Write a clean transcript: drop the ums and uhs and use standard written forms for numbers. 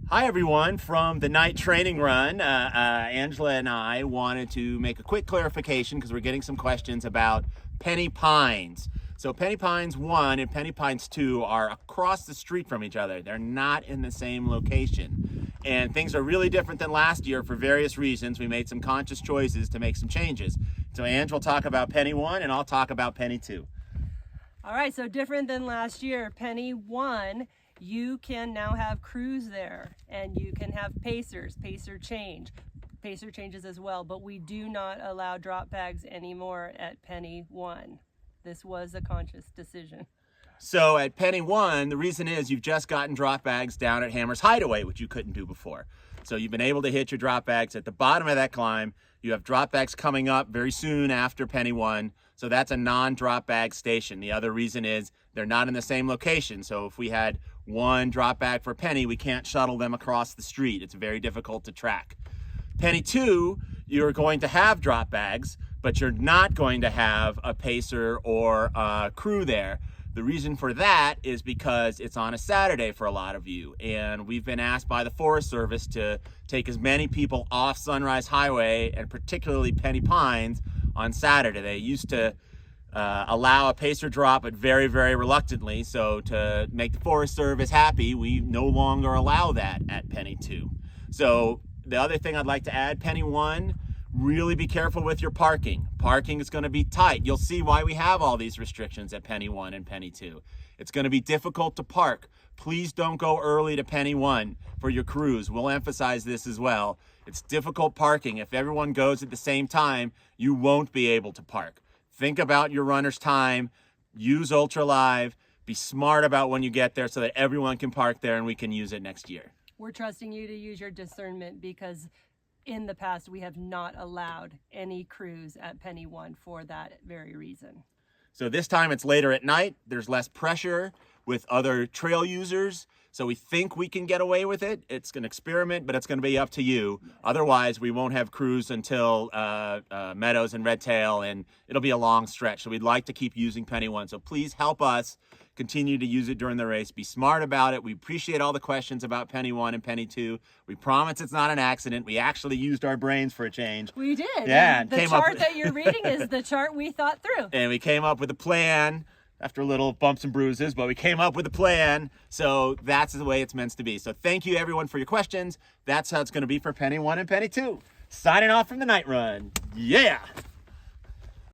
Hi everyone, from the night training run, Angela and I wanted to make a quick clarification because we're getting some questions about Penny Pines. So Penny Pines 1 and Penny Pines 2 are across the street from each other. They're not in the same location. And things are really different than last year for various reasons. We made some conscious choices to make some changes. So Ange will talk about Penny 1 and I'll talk about Penny 2. All right, so different than last year. Penny 1, you can now have crews there, and you can have pacers, pacer changes as well, but we do not allow drop bags anymore at Penny 1. This was a conscious decision. So at Penny 1, the reason is you've just gotten drop bags down at Hammer's Hideaway, which you couldn't do before. So you've been able to hit your drop bags at the bottom of that climb. You have drop bags coming up very soon after Penny 1. So that's a non-drop bag station. The other reason is they're not in the same location. So if we had one drop bag for Penny, we can't shuttle them across the street. It's very difficult to track. Penny 2, you're going to have drop bags, but you're not going to have a pacer or a crew there. The reason for that is because it's on a Saturday for a lot of you, and we've been asked by the Forest Service to take as many people off Sunrise Highway, and particularly Penny Pines, on Saturday. They used to allow a pacer drop, but very, very reluctantly. So to make the Forest Service happy, we no longer allow that at Penny 2. So the other thing I'd like to add, Penny 1, really be careful with your parking. Parking is going to be tight. You'll see why we have all these restrictions at Penny 1 and Penny 2. It's going to be difficult to park. Please don't go early to Penny 1 for your crews. We'll emphasize this as well. It's difficult parking. If everyone goes at the same time, you won't be able to park. Think about your runner's time. Use UltraLive. Be smart about when you get there so that everyone can park there and we can use it next year. We're trusting you to use your discernment because in the past we have not allowed any crews at Penny 1 for that very reason. So this time it's later at night. There's less pressure with other trail users. So we think we can get away with it. It's an experiment, but it's going to be up to you. Otherwise, we won't have crews until Meadows and Redtail, and it'll be a long stretch. So we'd like to keep using Penny 1. So please help us continue to use it during the race. Be smart about it. We appreciate all the questions about Penny 1 and Penny 2. We promise it's not an accident. We actually used our brains for a change. We did. Yeah. The chart that you're reading is the chart we thought through. And we came up with a plan after little bumps and bruises, but we came up with a plan. So that's the way it's meant to be. So thank you everyone for your questions. That's how it's going to be for Penny 1 and Penny 2. Signing off from the night run. Yeah.